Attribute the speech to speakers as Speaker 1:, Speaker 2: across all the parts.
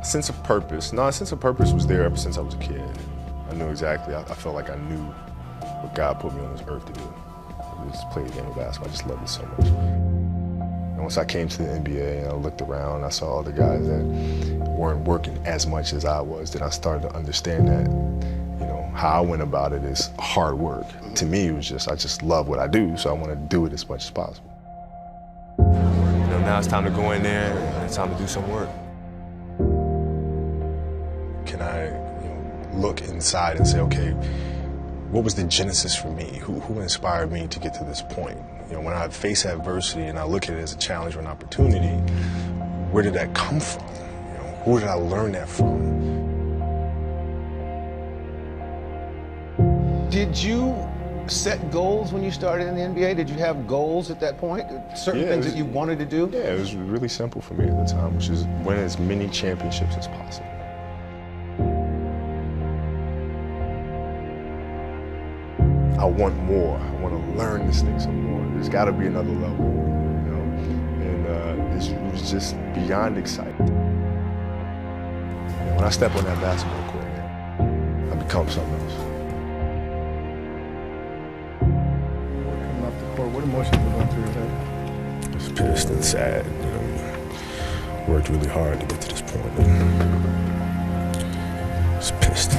Speaker 1: Sense of purpose. No, a sense of purpose was there ever since I was a kid. I knew exactly. I felt like I knew what God put me on this earth to do. Just play the game of basketball. I just loved it so much. And once I came to the NBA and I looked around, I saw all the guys that weren't working as much as I was, then I started to understand that, you know, how I went about it is hard work. To me, it was just, I just love what I do, so I want to do it as much as possible. You know, now it's time to go in there and it's time to do some work. Can I look inside and say, okay, what was the genesis for me? Who inspired me to get to this point? You know, when I face adversity and I look at it as a challenge or an opportunity, where did that come from? You know, who did I learn that from?
Speaker 2: Did you set goals when you started in the NBA? Did you have goals at that point? Certain things that you wanted to do?
Speaker 1: Yeah, it was really simple for me at the time, which is win as many championships as possible. I want more. I want to learn this thing some more. There's got to be another level, you know. And it was just beyond exciting. And when I step on that basketball court, man, I become something else.
Speaker 3: Coming off the court, what emotions were going through your head?
Speaker 1: I was pissed and sad. You know, worked really hard to get to this point. I was pissed.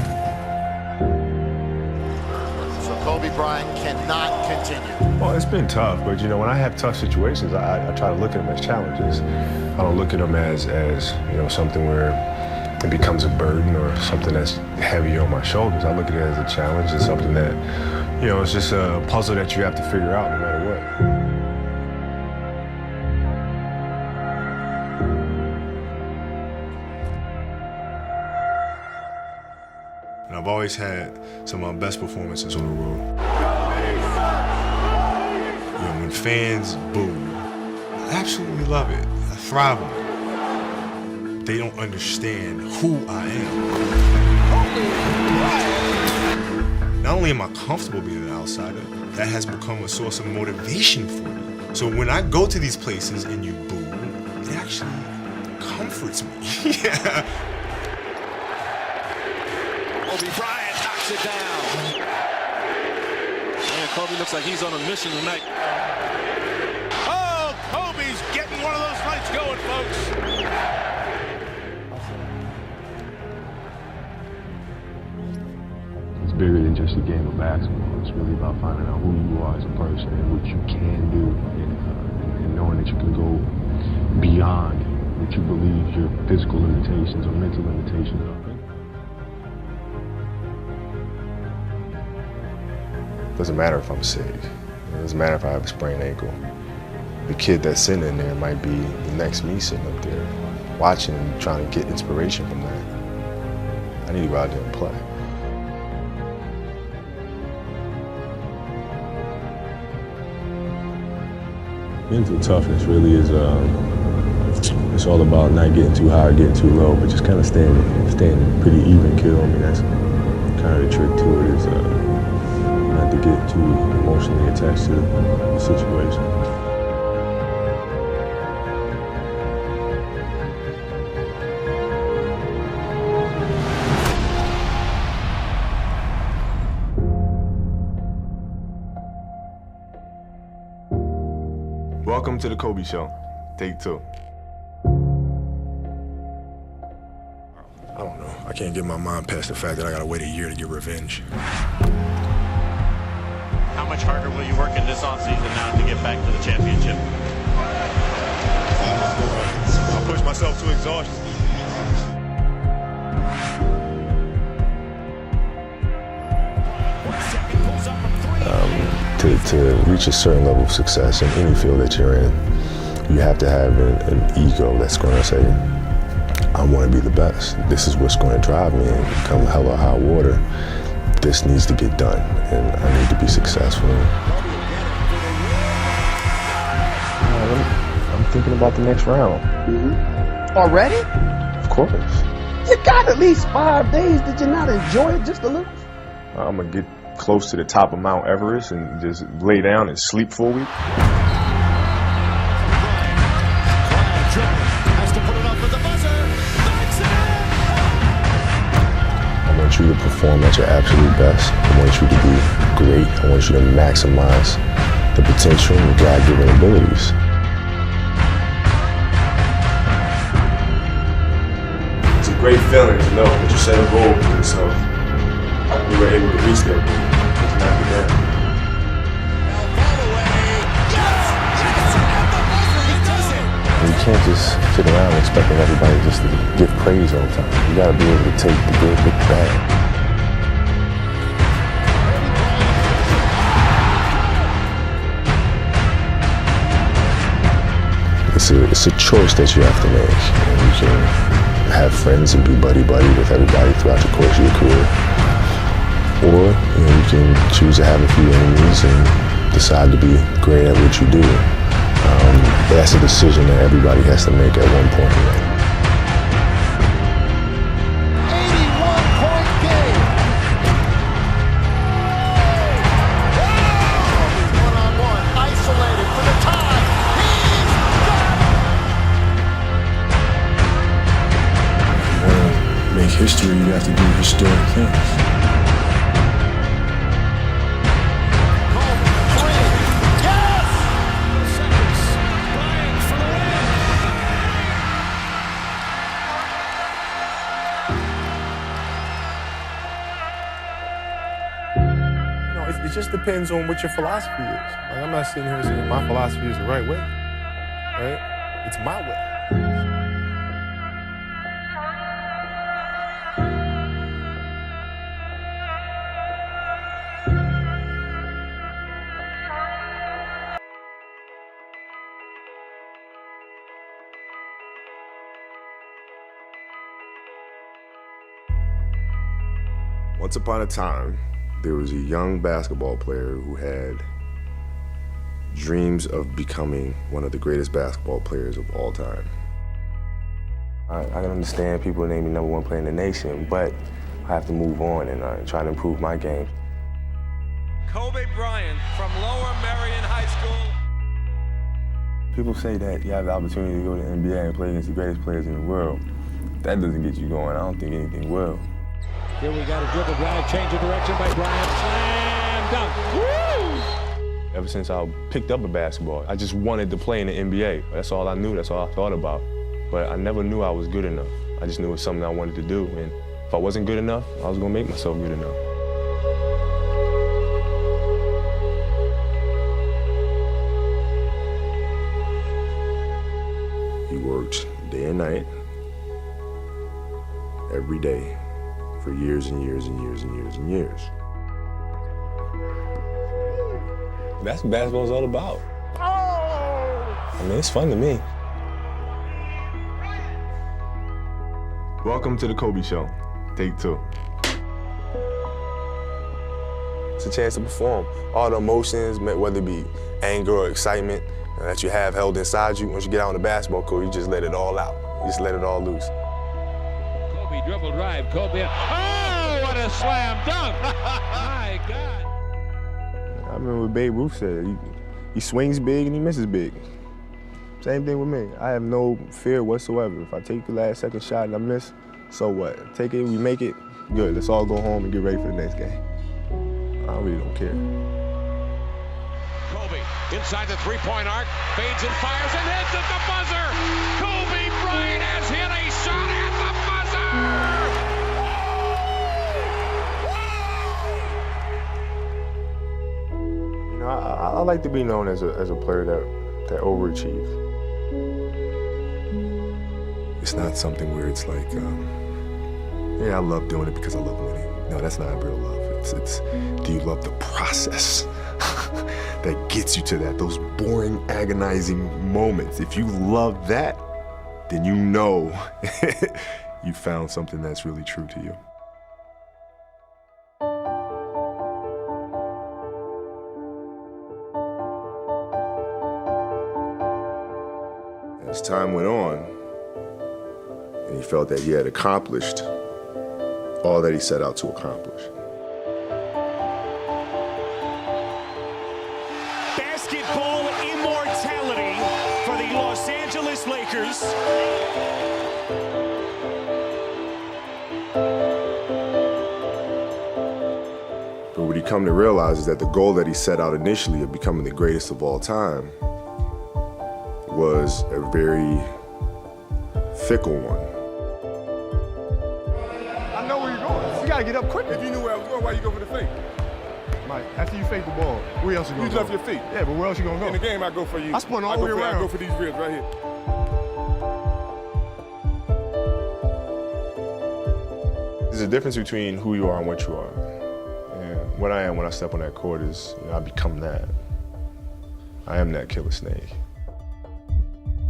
Speaker 4: Kobe Bryant cannot continue.
Speaker 1: Well, it's been tough, but you know, when I have tough situations, I try to look at them as challenges. I don't look at them as you know, something where it becomes a burden or something that's heavy on my shoulders. I look at it as a challenge and something that, you know, it's just a puzzle that you have to figure out no matter what. And I've always had some of my best performances on the road. You know, when fans boo, I absolutely love it. I thrive on it. They don't understand who I am. Not only am I comfortable being an outsider, that has become a source of motivation for me. So when I go to these places and you boo, it actually comforts me. Yeah.
Speaker 5: Kobe Bryant knocks it down. Man, Kobe looks like he's on a mission tonight. Oh, Kobe's getting one of those nights going, folks.
Speaker 1: It's bigger than just a game of basketball. It's really about finding out who you are as a person and what you can do, and knowing that you can go beyond what you believe your physical limitations or mental limitations are. Doesn't matter if I'm sick. It doesn't matter if I have a sprained ankle. The kid that's sitting in there might be the next me sitting up there, watching and trying to get inspiration from that. I need to go out there and play. Mental toughness really is, it's all about not getting too high or getting too low, but just kind of staying pretty even keel. I mean, that's kind of the trick to it, is not to get too emotionally attached to the situation. Welcome to the Kobe Show. Take 2. I don't know. I can't get my mind past the fact that I gotta wait a year to get revenge.
Speaker 5: How much harder will you work in this offseason now to get back to the championship?
Speaker 1: I'll push myself to exhaustion. To reach a certain level of success in any field that you're in, you have to have an ego that's going to say, I want to be the best. This is what's going to drive me, and come hell or high water, this needs to get done, and I need to be successful. I'm thinking about the next round.
Speaker 3: Mm-hmm. Already?
Speaker 1: Of course.
Speaker 3: You got at least 5 days. Did you not enjoy it just a little?
Speaker 1: I'm going to get close to the top of Mount Everest and just lay down and sleep for a week.
Speaker 5: Has to put it up with the buzzer. Knocks it in!
Speaker 1: want you to perform at your absolute best. I want you to be great. I want you to maximize the potential and your God-given abilities. It's a great feeling to know that you set a goal for yourself. You were able to reach that goal. It's not the end. You can't just sit around expecting everybody just to give praise all the time. You gotta be able to take the good with the bad. It's a choice that you have to make. And you can have friends and be buddy-buddy with everybody throughout the course of your career. Or you can choose to have a few enemies and decide to be great at what you do. But that's a decision that everybody has to make at one point in life.
Speaker 4: 81-point game. He's one-on-one, isolated for the tie. He's got it.
Speaker 1: If you want to make history, you have to do historic things. It just depends on what your philosophy is. Like, I'm not sitting here saying my philosophy is the right way, right? It's my way. Once upon a time, there was a young basketball player who had dreams of becoming one of the greatest basketball players of all time. I can understand people naming me #1 player in the nation, but I have to move on and try to improve my game.
Speaker 6: Kobe Bryant from Lower Merion High School.
Speaker 1: People say that you have the opportunity to go to the NBA and play against the greatest players in the world. That doesn't get you going. I don't think anything will.
Speaker 7: Here we got a dribble drive, change of direction by Bryant, slam dunk. Woo!
Speaker 1: Ever since I picked up a basketball, I just wanted to play in the NBA. That's all I knew, that's all I thought about. But I never knew I was good enough. I just knew it was something I wanted to do, and if I wasn't good enough, I was gonna make myself good enough. He worked day and night, every day, for years and years and years and years and years. That's what basketball's all about. I mean, it's fun to me. Welcome to the Kobe Show, take 2. It's a chance to perform. All the emotions, whether it be anger or excitement that you have held inside you, once you get out on the basketball court, you just let it all out. You just let it all loose.
Speaker 7: Kobe dribble drive, Kobe. Oh, what a slam dunk! My God.
Speaker 1: I remember what Babe Ruth said. He swings big and he misses big. Same thing with me. I have no fear whatsoever. If I take the last second shot and I miss, so what? Take it, we make it, good. Let's all go home and get ready for the next game. I really don't care.
Speaker 6: Kobe inside the three-point arc, fades and fires and hits at the buzzer. Kobe Bryant has hit a shot at the buzzer.
Speaker 1: You know, I like to be known as a player that overachieves. It's not something where it's like, yeah, I love doing it because I love winning. No, that's not real love. It's do you love the process that gets you to that, those boring, agonizing moments? If you love that, then you know you found something that's really true to you. As time went on, and he felt that he had accomplished all that he set out to accomplish.
Speaker 8: Basketball immortality for the Los Angeles Lakers.
Speaker 1: come to realize is that the goal that he set out initially of becoming the greatest of all time was a very fickle one.
Speaker 9: I know where you're going. You gotta get up quick.
Speaker 10: If you knew where I was going, why you go for the fake?
Speaker 9: Mike, after you fake the ball, where else you gonna go?
Speaker 10: You left your feet.
Speaker 9: Yeah, but where else you gonna go?
Speaker 10: In the game, I go for you.
Speaker 9: I spun all the way around.
Speaker 10: I go for these ribs right here.
Speaker 1: There's a difference between who you are and what you are. And what I am when I step on that court is, I become that. I am that killer snake.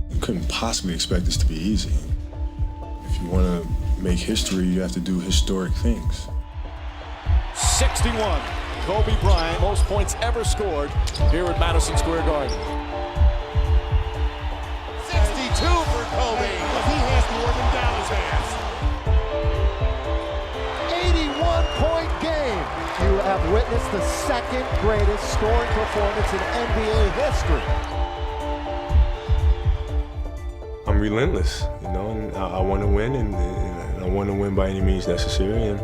Speaker 11: You couldn't possibly expect this to be easy. If you want to make history, you have to do historic things.
Speaker 4: 61. Kobe Bryant, most points ever scored here at Madison Square Garden. 62 for Kobe.
Speaker 8: He has more than Dallas has.
Speaker 4: 81-point game.
Speaker 12: You have witnessed the second greatest scoring performance in NBA history.
Speaker 1: I'm relentless, and I want to win, and I want to win by any means necessary, and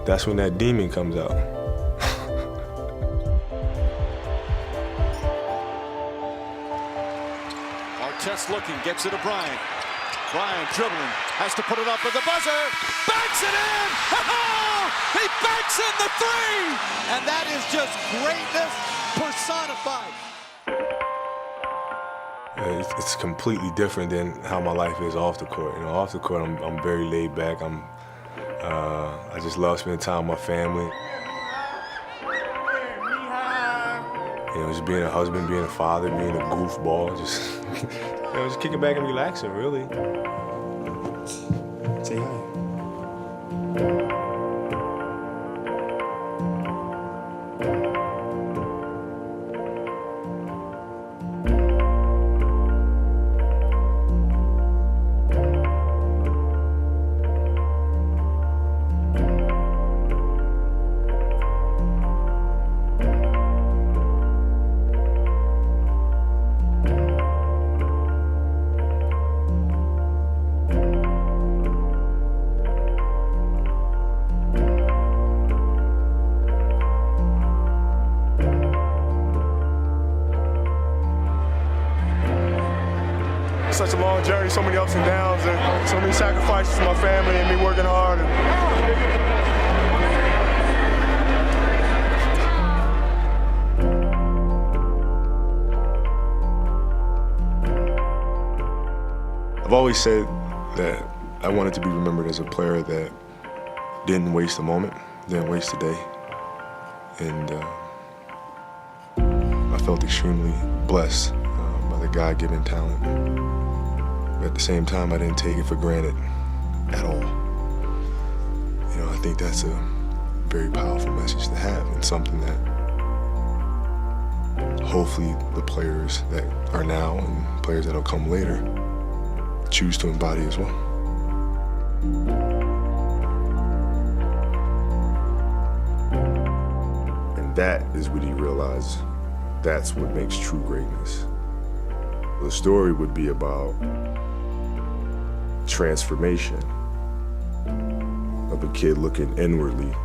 Speaker 1: that's when that demon comes out.
Speaker 4: Artest looking, gets it to Bryant. Bryant dribbling, has to put it up with the buzzer. Banks it in! He banks in the three! And that is just greatness personified.
Speaker 1: It's completely different than how my life is off the court. Off the court, I'm very laid back. I just love spending time with my family. Just being a husband, being a father, being a goofball, just kicking back and relaxing, really. Say hi.
Speaker 10: Such a long journey, so many ups and downs, and so many sacrifices for my family and me working hard.
Speaker 1: I've always said that I wanted to be remembered as a player that didn't waste a moment, didn't waste a day, and I felt extremely blessed by the God-given talent. But at the same time, I didn't take it for granted at all. I think that's a very powerful message to have, and something that hopefully the players that are now and players that'll come later choose to embody as well. And that is what he realized. That's what makes true greatness. The story would be about transformation of a kid looking inwardly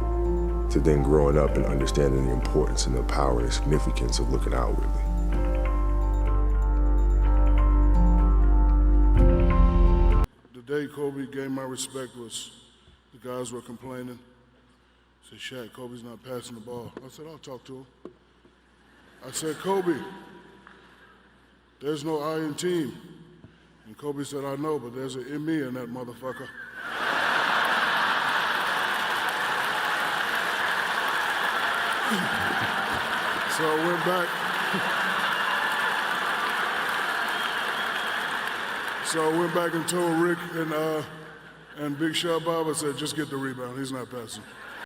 Speaker 1: to then growing up and understanding the importance and the power and the significance of looking outwardly.
Speaker 13: The day Kobe gained my respect was the guys were complaining. Said, Shaq, Kobe's not passing the ball. I said, I'll talk to him. I said, Kobe, there's no I in team. And Kobe said, I know, but there's an in me in that motherfucker. So I went back. So I went back and told Rick and Big Shot Bob, I said, just get the rebound. He's not passing.